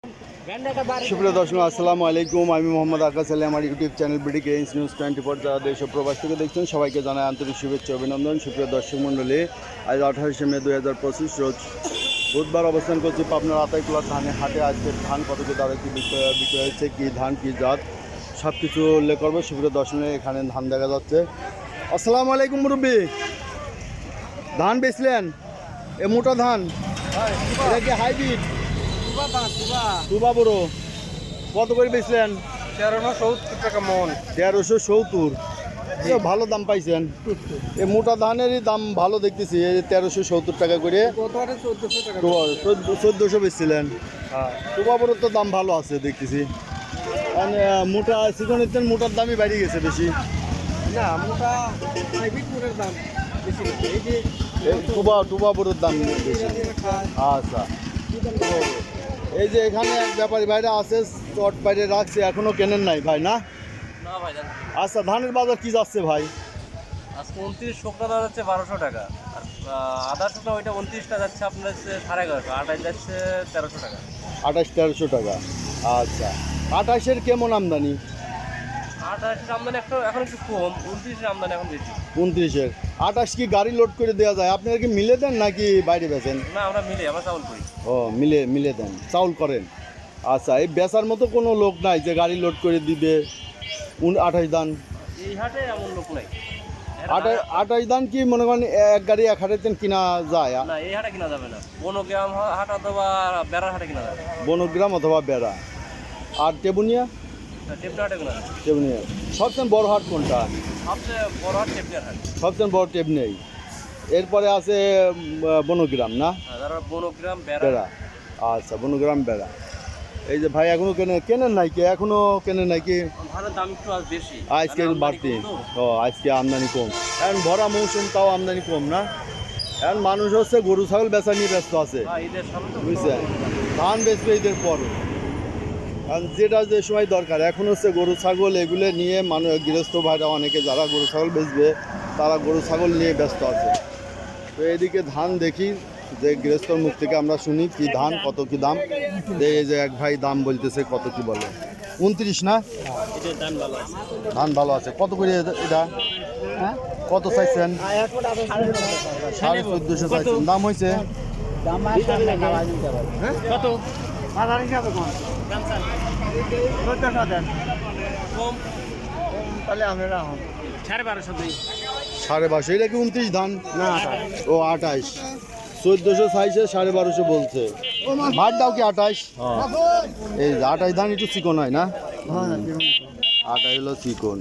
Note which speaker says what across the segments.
Speaker 1: সুপ্রিয় দর্শক আসসালামু আলাইকুম, আমি মোহাম্মদ আকাশ আলী। আমার ইউটিউব চ্যানেল বিডি গেইন্স নিউজ 24 যারা দেশ ও প্রবাস থেকে দেখছেন সবাইকে জানাই আন্তরিক শুভেচ্ছা অভিনন্দন। সুপ্রিয় দর্শক মণ্ডলী, আজ 28শে মে 2025 রোজ বুধবার অবস্থান করছি পাবনার আতাইকুলা ধানের হাটে। আজকের ধান কত কি দরে কি বিক্রয় হয়েছে, কী ধান কী জাত সব কিছু উল্লেখ করবো। সুপ্রিয় দর্শক, এখানে ধান দেখা যাচ্ছে। আসসালামু আলাইকুম মুরব্বী, ধান বেচলেন? এ মোটা ধান, এটা কি হাইব্রিড? তুবা বড় কত করে বেচলেন?
Speaker 2: 1370 টাকা মন।
Speaker 1: 1370, ভালো দাম পাইছেন। এই মোটা ধানেরই দাম ভালো দেখতেছি, 1370 টাকা করে। 1400 বেচছিলেন। তুবা বড় তো দাম ভালো আছে দেখতেছি। মোটা চিকনের মোটার দামই বাড়ি গেছে বেশি
Speaker 2: না, মোটা হাইব্রিড দাম বেশি। এই যে
Speaker 1: তুবা বড়োর দাম বেশি। আচ্ছা, এই যে এখানে এক ব্যাপারী ভাইরা আছে, চট বাইরে রাখছে, এখনো কেনেন নাই ভাই? না
Speaker 2: ভাই,
Speaker 1: আচ্ছা, ধানের বাজার কি যাচ্ছে ভাই?
Speaker 2: আজকে 29 শুকনা দাম যাচ্ছে 1200 টাকা, আর আদা শুকনা ওইটা 29টা যাচ্ছে আপনার হচ্ছে 1150, 28 যাচ্ছে 1300 টাকা।
Speaker 1: 1300 টাকা। আচ্ছা, 28-এর কেমন আমদানি?
Speaker 2: 28 আমদানি এখন একটু কম, 29 আমদানি এখন বেশি।
Speaker 1: 29-এর 28 কি গাড়ি লোড করে দেওয়া যায়? আপনারা কি মিলে দেন নাকি বাইরে বেচেন?
Speaker 2: না, আমরা মিলে আমরা চাউল করি।
Speaker 1: ও, মিলে দেন, চাউল করেন। আচ্ছা, এই বেচার মতো কোনো লোক নাই যে গাড়ি লোড করে দিবে 28 দান?
Speaker 2: এই হাটে এমন লোক নাই।
Speaker 1: 28 দান কি মনে করেন এক গাড়ি এক হাটে কিনা যায়?
Speaker 2: না, এই হাটে কিনা যাবে না, বনগ্রাম হাট অথবা বেড়ার হাটে কিনা যাবে।
Speaker 1: বনগ্রাম অথবা বেড়া। আর টেবুনিয়া?
Speaker 2: টেপটা হাটে কিনা যাবে।
Speaker 1: টেবুনিয়া। সবচেয়ে বড় হাট কোনটা?
Speaker 2: সবচেয়ে বড় হাট টেপটার হাট।
Speaker 1: সবচেয়ে বড় টেবনিয়াই। এরপরে আছে বনগ্রাম, না?
Speaker 2: তারপর বনগ্রাম,
Speaker 1: বেড়া। আচ্ছা, বনগ্রাম, বেড়া। এই যে ভাই এখনো কেনেন নাই কি? এখনো কেনেন নাই কি?
Speaker 2: ভাড়ার দাম একটু আজ বেশি,
Speaker 1: আজকে বাড়তি। ও, আজকে আমদানি কম, এখন ভরা মৌসুম, তাও আমদানি কম না? এখন মানুষ হচ্ছে গরু ছাগল বেচা নিয়ে ব্যস্ত আছে, বুঝছেন? ধান বেচবে ঈদের পরে। কারণ যেটা যে সময় দরকার এখন হচ্ছে গরু ছাগল, এগুলো নিয়ে মানুষ গৃহস্থ ভাইরা অনেকে যারা গরু ছাগল বেচবে তারা গরু ছাগল নিয়ে ব্যস্ত আছে। তো এদিকে ধান দেখি যে গৃহস্থর মুখ থেকে আমরা শুনি কি ধান কত কি দাম। এই যে এক ভাই দাম বলতেছে, কত কি বলে? 29 না? ধান ভালো আছে। কত করে এটা? কত চাইছেন? 1450 চাইছেন। দাম হয়েছে
Speaker 2: কত?
Speaker 1: তাহলে আমরা
Speaker 2: 1250।
Speaker 1: এটা কি 29 ধান? ও, 28। 1400 চাইছে, 1250 বলছে। ভাত দাও কি 28? এই 28 ধান একটু চিকন হয় না? 28 হলো চিকন।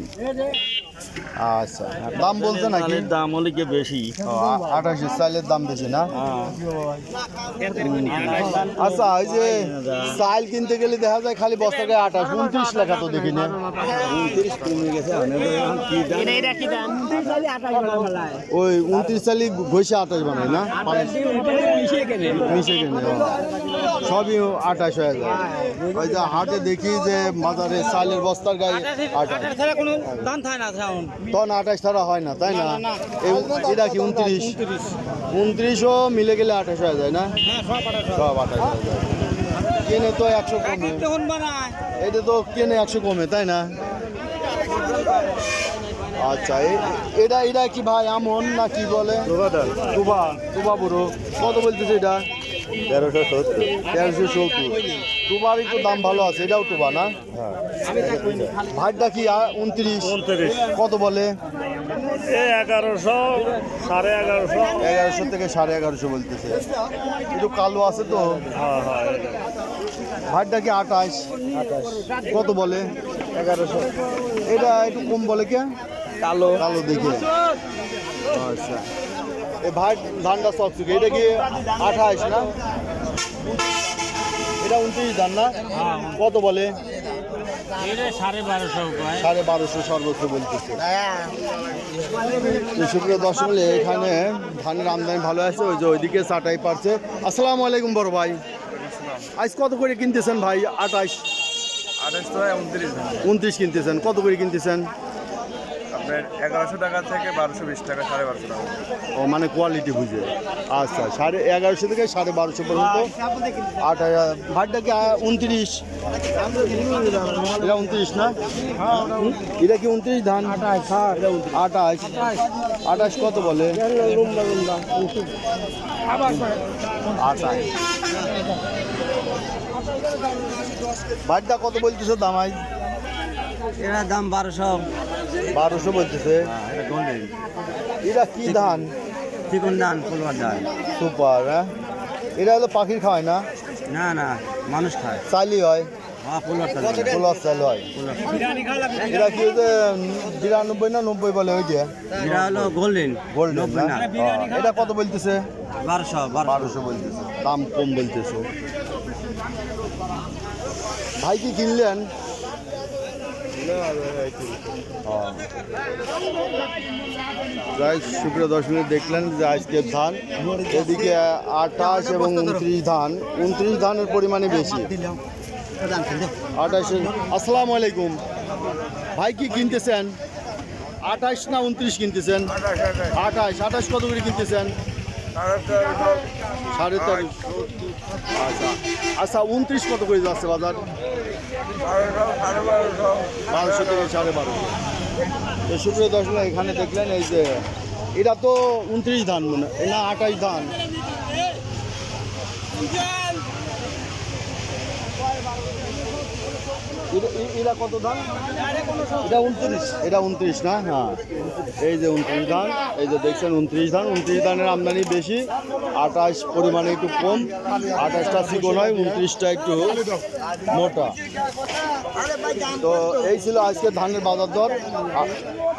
Speaker 1: আচ্ছা, দাম বলছে নাকি?
Speaker 3: দাম হলে কি বেশি?
Speaker 1: 28 চাইলের দাম বেশি না? আচ্ছা, এই যে চাইল কিনতে গেলে দেখা যায় খালি বস্তাকে 28, 29 লেখা তো দেখি না।
Speaker 3: 29 কমে গেছে।
Speaker 1: ওই 29 চাইলে ঘষে 28 বানায় না? মিশে কেনে, সবই 28 হয়ে যায়। ওই যে হাটে দেখি যে বাজারে চাইলের বস্তার গায়ে 28, তখন 28 ছাড়া হয় না, তাই না? এটা কি 29? 29ও মিলে গেলে 28 হয়ে যায় না? সব 28 হয়ে যায়। কেনে তো 100 কমে, এটা তো কেনে 100 কমে, তাই না? আচ্ছা, এটা কি ভাই আমন না কি বলে? তুবা বুড়ো। কত বলতেছে এটা? 1370। তুবার একটু দাম ভালো আছে, এটাও তুবা না? ভাইটা কি 29? কত বলে?
Speaker 3: 1100, 1150।
Speaker 1: 1100 থেকে 1150 বলতেছে। একটু কালো আছে তো। ভাইটা কি 28? কত বলে? 1100। এটা একটু কম বলে কে? কালো দেখে। আচ্ছা, এই ভাই ধানটা চকচকে, এটা কি 28 না? এটা 29 ধান না? কত বলে? 1250 সর্বোচ্চ বলতেছে। সুপ্রিয় দর্শক, এখানে ধানের আমদানি ভালো আছে। ওই যে ওইদিকে চাটাই পারছে। আসসালামু আলাইকুম বড় ভাই, আজ কত করে কিনতেছেন ভাই? 28
Speaker 2: 28 তো 29
Speaker 1: 29 কিনতেছেন। কত করে কিনতেছেন?
Speaker 4: আপনার 1100 টাকা থেকে 1220 টাকা, 1250 টাকা।
Speaker 1: ও মানে কোয়ালিটি বুঝে। আচ্ছা 1150 থেকে 1250 পর্যন্ত। 8000 ভাতটা কি 29? এটা 29 না? এটা কি 29 ধান? 28 28 কত বলে? 28 ভাতটা কত বলতেছে দাম? আজ
Speaker 5: এরা দাম
Speaker 1: 1200 বলতেছে। এটা কি ধান?
Speaker 5: চিকন ধান, ফুলবার ধান।
Speaker 1: সুপার। হ্যাঁ এটা হলো পাখির খাওয়ায় না?
Speaker 5: না না, মানুষ খায়।
Speaker 1: চাইলি হয়,
Speaker 5: হ্যাঁ, ফুলবার চাল।
Speaker 1: পোলার চাল হয়। এটা কি হচ্ছে 92 না 90 বলে? ওই যে
Speaker 5: এটা হলো গোল্ডেন।
Speaker 1: গোল্ডেন না? এটা কত বলতেছে?
Speaker 5: 1200
Speaker 1: বলতেছে, দাম কম বলতেছে। ভাই কি কিনলেন? যাই সুপ্রিয় দর্শক, দেখলেন যে আজকের ধান এদিকে 28 এবং 29 ধান। 29 ধানের পরিমাণে বেশি। 28। আসসালামু আলাইকুম ভাই, কি কিনতেছেন? 28 না 29 কিনতেছেন? 28 কত করে কিনতেছেন? 13.5। আচ্ছা আচ্ছা, 29 কত করে যাচ্ছে বাজার? 1200 থেকে 1250। তো সুপ্রিয় দর্শক, এখানে দেখলেন এই যে এটা তো 29 ধান মনে না 28 ধান। এটা কত ধান? এটা 29 না? হ্যাঁ এই যে 29 ধান, এই যে দেখছেন 29 ধান। 29 ধানের আমদানি বেশি, 28 পরিমাণে একটু কম। 28টা চিকন হয়, 29টা একটু মোটা। তো এই ছিল আজকে ধানের বাজার দর।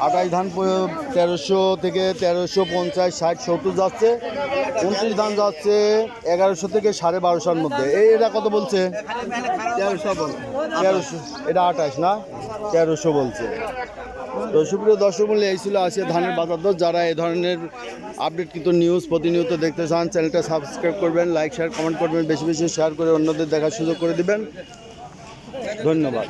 Speaker 1: 28 ধান 1300 থেকে 1350, 60, 70 যাচ্ছে। 29 ধান যাচ্ছে 1100 থেকে 1250-র মধ্যে। এটা কত বলছে? 1300। এটা 28 না? 1300 বলছে। তো সুপ্রিয় দর্শক মূল্য, এই ছিল আজকে ধানের বাজার দর। যারা এই ধরনের আপডেট কিন্তু নিউজ প্রতিনিয়ত দেখতে চান, চ্যানেলটা সাবস্ক্রাইব করবেন, লাইক শেয়ার কমেন্ট করবেন, বেশি বেশি শেয়ার করে অন্যদের দেখার সুযোগ করে দিবেন। ধন্যবাদ।